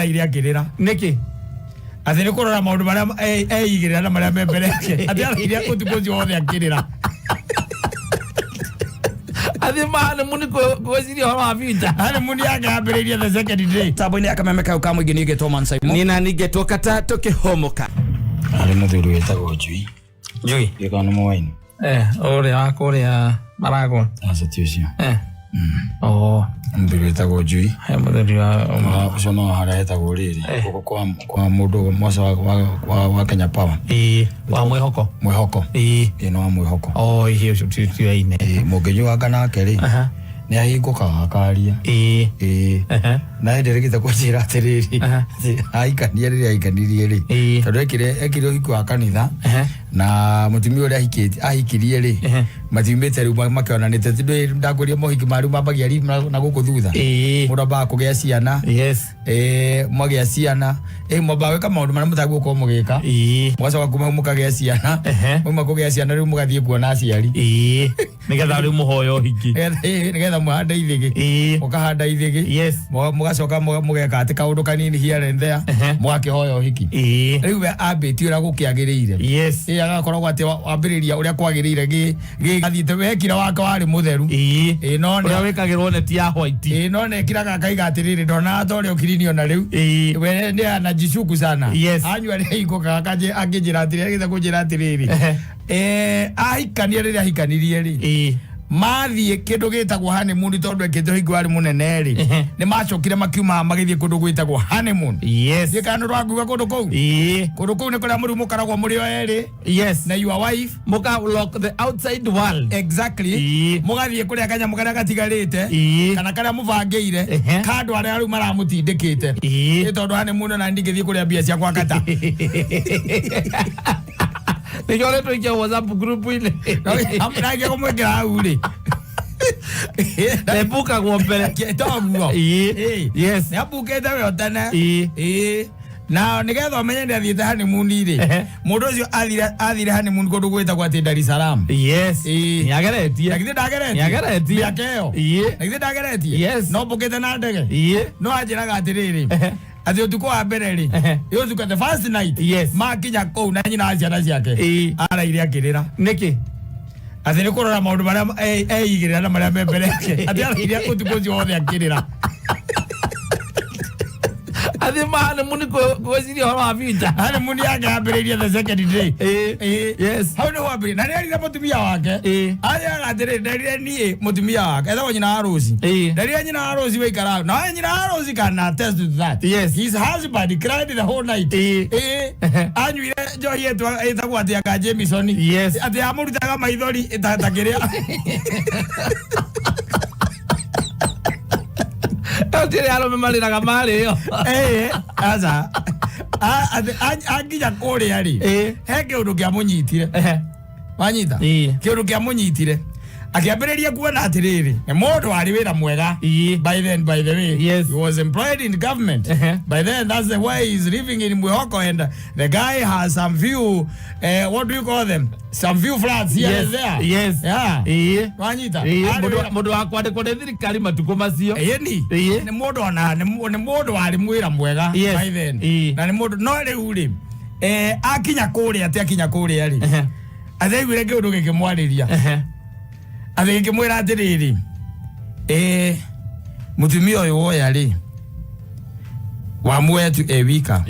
ara iria kirira niki athire kurora maundu maria igirira na maria membere yake ati ara iria kutukozi wothe akirira ati maana muni ko ziri horo vita ana muni yake ambiriria the second day taboni akamemeka ukamwe nige to man Simon nina nige to kata toke homoka ari muthuru wetagwo Jui yekano mwaini ore akore marago asa tiosia oh muthuru wetagwo Jui he muthuru ucio no harahetagwo riri kwa mundu mwaca wa Kenya Power wa mwihoko no wa mwihoko oh hiyo tutio ine mugenyu nake ri ni ahingukaga akaria na ndirigite kujira atiriri aikania riri aikanirie ri tondu ekire uhiku wa kanitha na mutumia uria ahikirie ri matimite riu makionanite tindu ndakuria mohiki maru mambagia ri na guku thutha mundu ba kugia ciana mwagia ciana mwabawe kama maundu maria mutagu ko mugika mwacoka kuma mukagia ciana muma kugia ciana riu mugathie kuona aciari nigetha riu muhoyo hiki nigetha muhanda ithigi ukahanda ithigi mugacoka mugeka ati kaundu kanini here and there mwakihoya hiki riu we ambiti ura gukiagirire agakorwo ati wambiriria uria kwagirire gigathiite wekira wake wari mutheru no uria wikagirwo neti ya white no nekiraga kaiga atiriri ndona atori ukirinio na riu we ni anajishuku sana anywa ri ikoka akaje angijira atiriri githa kujira atiriri ahikania riri ahikanirie ri mathie kindu gitagwo honeymoon tondu ekitho hingo ari munene ri ni macokire makiuma magithie kundu gwitagwo honeymoon gikano rwaguga kundu kou ni kuria muri mukaragwo muri o eri na your wife muka lock the outside world exactly mugathie kuria kanya mukaria gatigarite kana karia mubangeire kandu aria riu maramutindikite tondu honeymoon na ndigithie kuria bia cia kwakata Nijole tuikia WhatsApp group ile. Amnage kumwekera ule. Nebuka kuompele. Toguo. Yes. Nebuka etawe otana. Na nigetha umenye ndi athiete honeymoon ri mundu ucio athire honeymoon kundu gwitagwo ati Dar es Salaam niageretie yakeo ndageretie no mbukite na ndege no anjiraga atiriri ati utuko wa mbere ri utuko the first night makinya kou na nyina aciana ciake araire akirira niki ati ni kurora maundu maria igirira na maria membere yake ati araire utuko ucio wothe akirira ati maana muni ko ziri horo vita ana muni yake ambiriria the second day how no wabiri na nari mutumia wake aya atere nari ni mutumia wake etho nyina Arosi nari nyina Arosi weikara na nyina Arosi kana test to that his husband cried the whole night anyuire joy yetu etagwo ati aka Jameson ati amurutaga maithori itatakiria Tiri alo memaliraga mari yo. Aza. Anginya kuria ri. He kiundu kia munyitire. Wanyita. Kiundu kia munyitire. Akiambiriria kuona atiriri. Mundu wari wira mwega. By the way, he was employed in government. By then, that's the way he's living in Mwihoko, and the guy has some few, what do you call them? Some few flats here and there. Yeah. Wanyita. Mundu wakwade kode thirikari matuko macio. Ni mundu ona ni mundu wari mwira mwega by then. Na ni mundu no riu ri. Akinya kuria ati akinya kuria ri. Athegwire kiundu gikimwariria. Athege mwira atiriri mutumia uyu woya ri wa mwetu ewika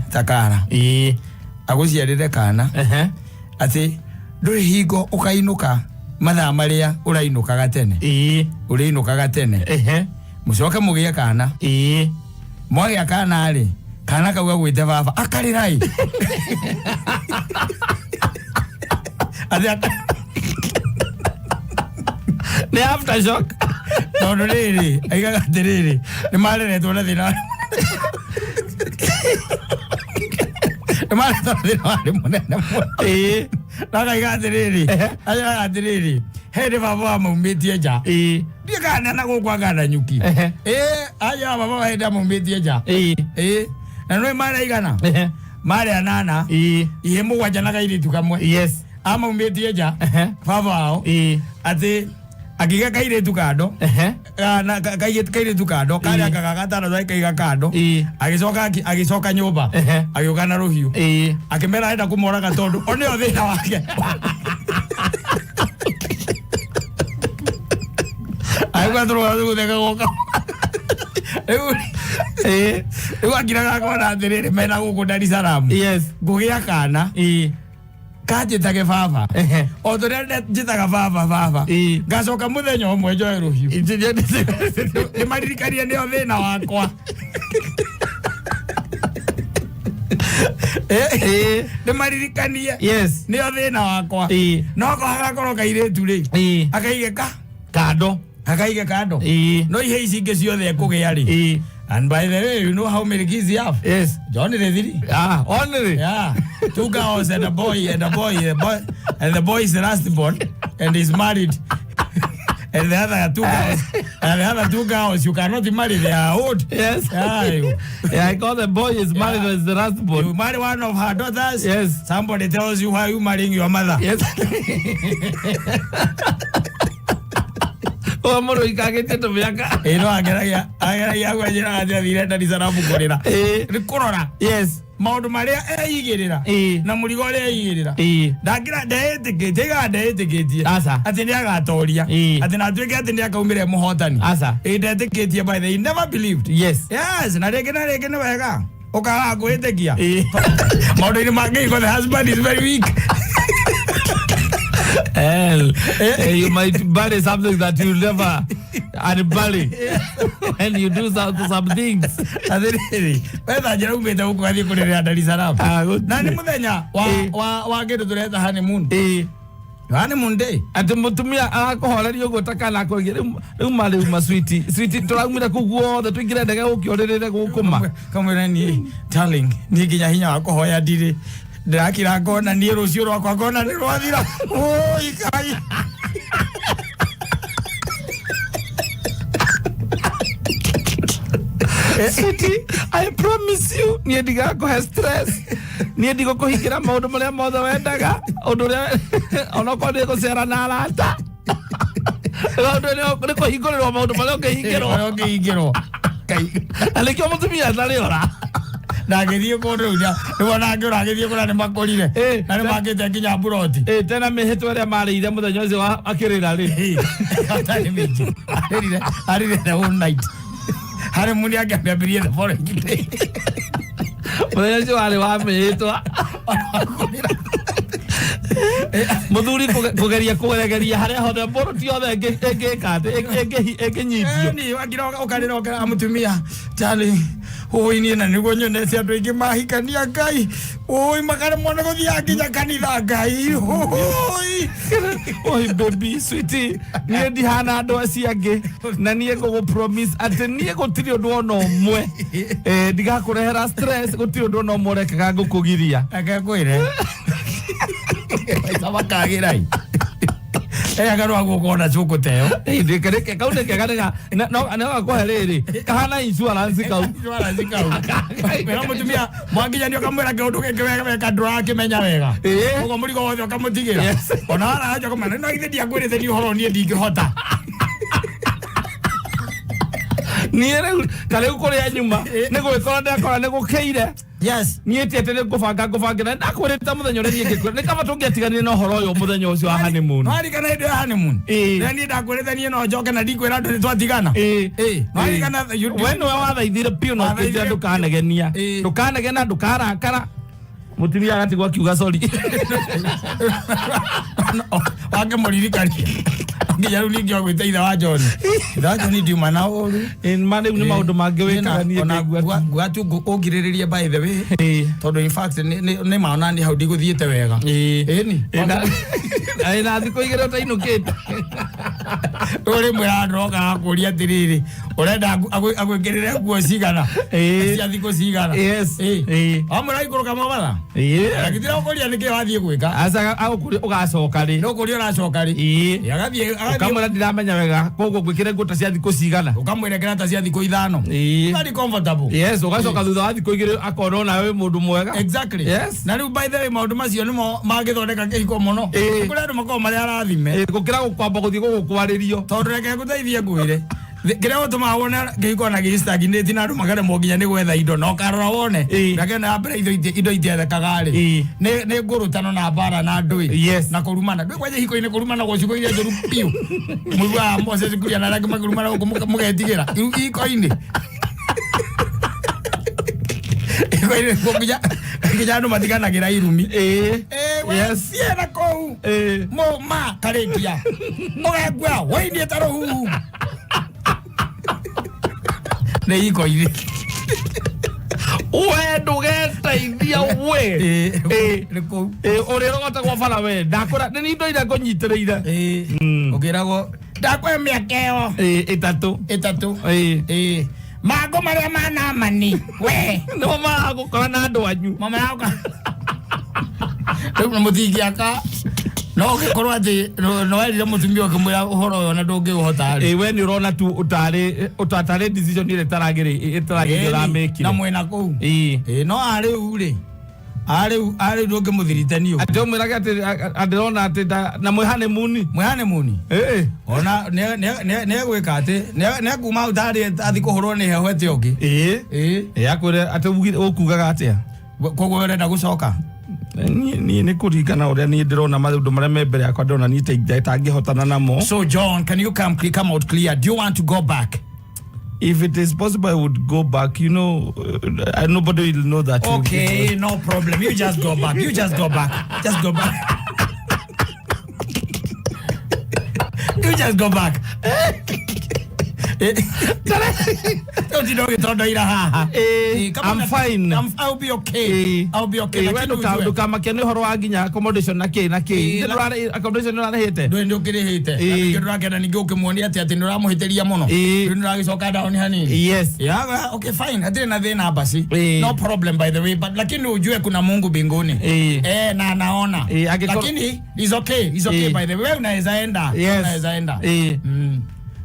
takara aguciarire kana ati nduri hingo ukainuka mathaa maria urainukaga tene uriinukaga tene mucoke mugie kana mwagia kana ri kana kauga gwite baba akarirai ati ne aftershock no riri aiga gatiriri ni marere tona thina mara thina ni munene na aiga gatiriri aiga gatiriri hede baba mumitie ja ndiga na gukwaga nyuki aya baba hede mumitie ja na no mara igana mara anana ihe mugwaja na gairi tukamwe ama mumitie ja baba ao ati Akiga kaire tu kado. Na kaire tu kado. Kari akakata na zai kaiga kado. Agisoka nyoba. Agioka na rohiu. Akimera aenda kumora gatondu. One yo thina wake. Aiwa tro wazu thega goka. Akira gakona atiriri mena guku Dar es Salaam. Yes. Ngugia kana. Kajitaga baba. O tore njitaga baba. Gacoka muthenya umwe njoe ruhiu. Ni maririkania nio thina wakwa. Ni maririkania. Yes. Nio thina wakwa. No ko hagakorwo kairetu ri. Akaigeka kado. Akaige kado. No ihe ici inge ciothe ekugia ri. And by the way, you know how many kids he have? Yes. Johnny the three. Ah, only. Yeah. 2 girls and a boy, and the boy is the last born and he's married. And the other 2 girls. And the other 2 girls, you cannot marry, they are old. Yes. Yeah, I call the boy is married as the last born. You marry one of her daughters. Yes. Somebody tells you why you marrying your mother. Yes. O amoro ikagete to miaka. No agera kwa jira atia thire Dar es Salaam kurira. Ni kurora. Yes. Maundu maria eigirira. Na murigo ria eigirira. Ndagira ndeetikitie. Asa. Ati ni agatoria. Ati na tweke ati ni akaumire muhotani. Asa. Ndeetikitie by the never believed. Yes. Yes. Na rege ne wega. Okaga gwitikia. Maundu ni mangi ko the husband is very weak. You might bury something that you never unbury when you do some things. Whether jera umeta huko hadi kurere Dar es Salaam. Nani muthenya wa gedo tureta honeymoon. Honeymoon day. Ati mutumia akohorerio gutaka na kugire umale sweetie turaumira kuguo the twingire ndege ukiorerere gukuma. Kamwe ni darling ni ginya hinya wakohoya ndire. Ndakira ngona nie rucio rwakwa ngona ni rwathira. Oi kai. Sweetie, I promise you nie diga ko stress. Nie digo ko hikira maundu maria mothe wendaga. Undu ria ona ko ni ko cera na arata. Undu ni ko hinguriro maundu maria ukihingirwo. Kai. Alekio mutumia ndari ora. Ndagethie kundu ria niwona ngora agethie kura ni makorire na ni magite kinya buroti tena mihitwe ria marire muthenya ucio akirira ri atari miji arire the whole night hari muni akiambirie the following day muthenya ucio wari wa mihitwa muthuri kugeria kugeregeria haria hothe buroti yothe engekate engenyitio ni wagira ukarira amutumia tali oi ni na nigo nyone cia andu ingi mahikania Ngai oi makare mwana guthia nginya kanitha Ngai oi baby sweetie nie ndihana andu acio angi na nie go promise ati nie gutiri undu ona umwe ndigakurehera stress gutiri undu ona umwe rekaga ngukugiria akakwire sabakagirai agarwa gukona cukuteo ndikereke kaunde kegarega no ko herere kahana insurance kau pero mutumia mwanginya ndio kamwera kiundu kekewega kadura kimenya wega ugo murigo wothe kamutigira ona ara ajo komana no ithe dia gwire theni horo nie ndingihota niere kale ukuria nyuma nego ikonda akora nego keire. Yes. Niete ne kufangira ndakurita muthenya uri ngikura ne kama tungiatigania no horo yo muthenya ucio wa honeymoon. Mari kana ndo honeymoon. Ni ndakurithania no njoke na ndikwira ndu twatigana. Mari kana wenu wa thaithire pio no kija ndukanegenia. Ndukanegena ndukarakara. Mutumia agatigwa kiuga sorry. Wake muririkania. Nginya ru ningi ogwita itha wa John. That ni ndiuma na oru. In mane ni maundu mangi wikaga ni gwatu ugiriririe by the way. Tondu in fact ni maona ni hau ndiguthiete wega. Ni. Aina thiko igero ta inukite. Uri mwira ndoka akuria atiriri. Urenda agwikirire nguo cigana. Cia thiko cigana. Yes. Amura iguru kama bala. Agithira ukuria niki wathie gwika. Asa agukuri ugacoka ri. No kuria uracoka ri. Yagathie ukamwira ndiramenya wega koguo gwikire nguo ta cia thiko cigana. Ukamwira kira ta cia thiko 5. Very comfortable. Yes, ugacoka thutha wa thiko igiri akoro nawe mundu mwega. Exactly. Yes. Na riu by the way maundu macio nimo magithondeka kihiko muno. Kuri andu makoma mari arathime. Gukira gukwamba guthie gukwa waririo tondreke guteithia ngwire Kira utuma wona giko na gistaginate na rumagare moginya ni gwetha indo no karora wone rake na mbere indo ite kagari ne ngurutano na bara na ndui na kurumana ndui kwaje hiko ine kurumana gociko ile ndoru piu mugwa Moses kuria na rake kurumana mugetigira hiko ine hiko ine kuja kijana matikana gira irumi yes yena ko mo ma karekia ogagwa weindie taro hu ne iko hivi we ndugetaithia we urirogota gwa bara we ndakora ni ndo ira konyitereire ukirago ndakwe miakeo itatu mago maria mana mani we no mago kana ndo anyu mama yako ndo mutigi aka no gikorwa ati no ari mutumia kumura uhoro yo na ndungi uhota ari we ni urona tu utatare decision ile taragire make na mwena ku no ari ure ari ndungi muthiritani u ati mwira ati adirona ati na mwihane muni ona ne gwika ati ne kuma utari athi kuhorwo ni heho eti ogi akwire ati ukugaga atia kogo wenda gucoka ni kurigana uria ni ndirona maundu maria me mbere yakwa ndona ni tangihotana namo. So John, can you come out clear? Do you want to go back? If it is possible, I would go back. You know, nobody will know that. Okay, no problem. You just go back. Just go back. You just go back. Don't you know it's not I'm fine. I'll be okay. When kama kene horo aginya accommodation na ke accommodation na hete ndo kire hete akirora kana ningo kemwoni ati ndo ramuhiteria muno ndo ragicoka down hani yes yeah okay fine atire na thina basi no problem by the way but lakini ujue kuna Mungu mbinguni na naona lakini is okay by the way unaweza enda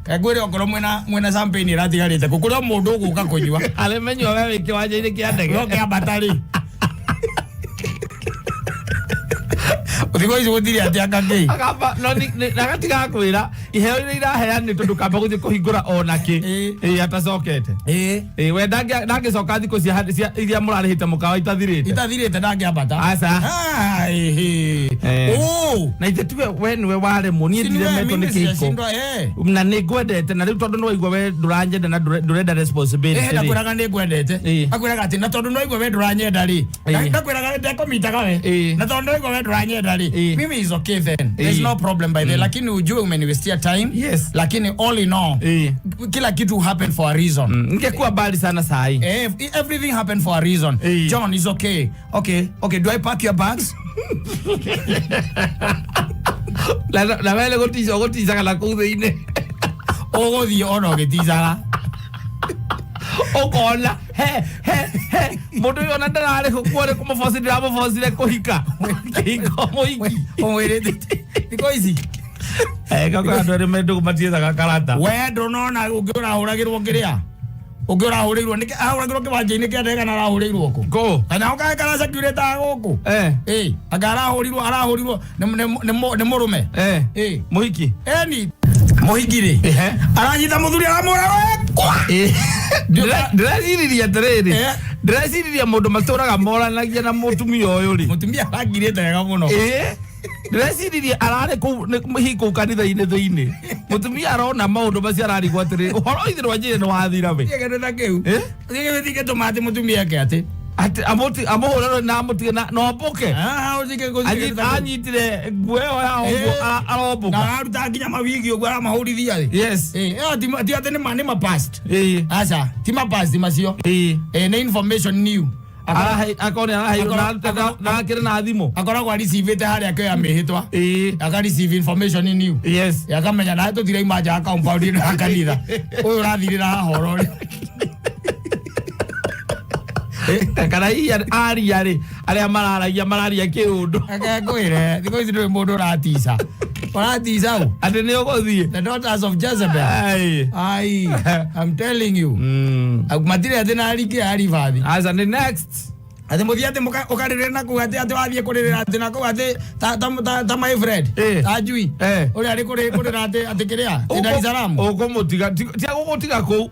kagwire okoro mwena champagne ratigarite kukuria mundu guka kunywa alemenyo wewe kiwanja ile kiandege okay abatari Uthiko thiri ati akangei akamba no nagatiga kwira iheo ile iraheani tondu kamba guthi kuhingura onake atacokete we ndangicoka thiko cia iria murarihite mukawa itathirite ndangiambata aca na itetuwe we niwe ware muni ndire meto ni kiko na nigwendete na riu tondu no igwa we nduranyenda na ndurenda responsibility ndakwiraga nigwendete akwiraga ati na tondu no igwa we nduranyenda ri ndakwiraga ndekomitaga we na tondu igwa we nduranyenda ri mimi is okay then there's no problem by the lakini ujue umeniwestia time lakini all in all kila kitu happen for a reason ngekuwa bali sana sai everything happen for a reason John is okay do I pack your bags la vele gotiza kala kuthine ogothi ono getizaga okola mundu yona ndarare kuore kumufosire kuhika kiko moiki omwirete iko ici kakwa ndore mendu kumatiza gakarata we ndonona ungiurahuragirwo ngiria ungiurahurirwo niki ahuragirwo kiwanja-ini kia ndege na arahurirwo ku kana ukakara security guku arahurirwo ni murume muhiki ni muhigiri aranyita muthuri aramura ndiraciriria atiriri ndiraciriria mundu maturaga moranagia na mutumia uyu ri mutumia arangirite wega muno ndiraciriria arare hiku kanitha-ini thiini mutumia arona maundu macio ararigwo atiriri uhoro ithirwa njire ni wathira we getheta kiu thige tumati mutumia ke ati amuhurano na amutige no mbuke anyitire nguo ĩyo ya arombuka na aruta nginya mawigi ũguo aramahũrithia ti ati nĩ ma past aca ti ma past macio nĩ information new akone na kire na thimu akoragwo arecivĩte harĩa akĩoya mĩhĩtwa akareceive information new akamenya nawe tũthira imanja compound ĩno ya kanitha ũyũ ũrathirĩra haha ũrori kana aria ri aria mararia kiundu akakwire thiko ici nduri mundu uratiza u ati ni uguthie the daughters of Jezebel I'm telling you matire athi na riki arivathi as and next ate muthia ate ukarire na ku ate wathie kurire ate na ku ate ta my friend ajui uri ari kurira ate kiria Dar es Salaam ukumutiga ti agugutiga ku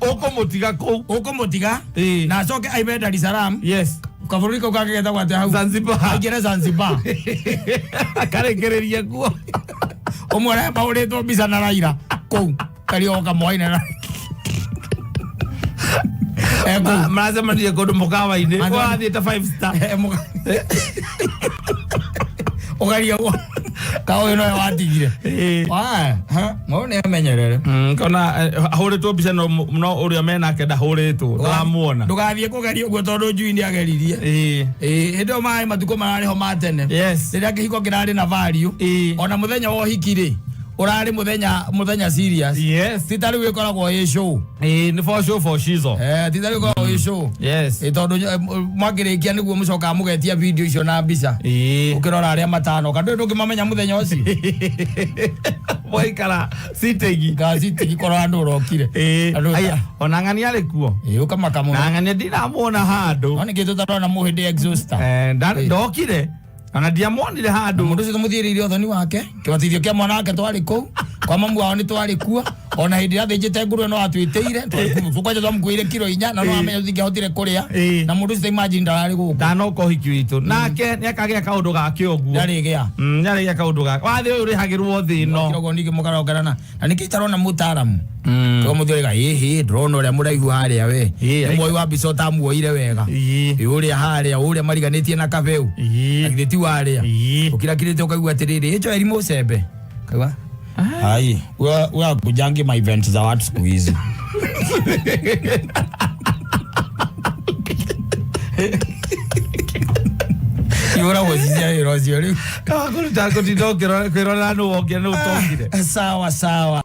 ukumutiga na acoke aibe Dar es Salaam yes kaburi ko kagetha gwate hau Zanzibar agere Zanzibar akarekereria kuo omwara baũrĩtwo mbica na Raila kũu karioka mwaine na maracemanire kũndũ mũkawa-inĩ wathiĩte 5 star ũgaria kaũyũ nowe watigire mũndũ nĩamenyerere kana ahũrĩtwo mbica no ũrĩa menake ndahũrĩtwo ndaramuona ndũgathiĩ kũgeria ũguo tondũ njui nĩageririe hĩndĩ ĩyo maĩ matukũ mararĩho ma tene rĩrĩa kĩhiko kĩrarĩ na value ona mũthenya wa ũhiki-rĩ urari muthenya serious titari wikoragwo i show ni for show for shizo titari wikoragwo i show tondu mwakirikia niguo mucoka mugetia video icio na mbica ukirora aria matano kandu ndungimamenya muthenya ucio moikara sitegi korwo andu urokire aya ona ng'ani ari kuo ukamaka muno na ng'ani ndinamuona handu oni kitu tarona muhindi exhauster ndokire ana diamonire handu mundu ucio tumuthiriire uthoni wake kibatithio kia mwana wake twari kuu kwa mamu wao ni twari kuo ona hindi ya thijite nguru no atwiteire tukwaje twamkuire kilo 4 na no amenya thingehotire kuria na mundu ucio imagine ndarari guku ndano ko hiki witu nake ni akagia kaundu gake oguo ndarigia ndarigia kaundu gake wathi uyu rihagirwo thi no kirogo niki mukarogerana na niki tarona mutaramu ko muthiriga drone uria muraihu haria we moi wa biso tamuoire wega uria haria uria mariganitie na kabeu agithiti waria ukirakirite ukaigua atiriri hicho elimu ucembe kaigua ai we kujangi my event za watu siku hizi yora wazia erozio leo kama kulitaka kutindokero kirona no wokene utongire sawa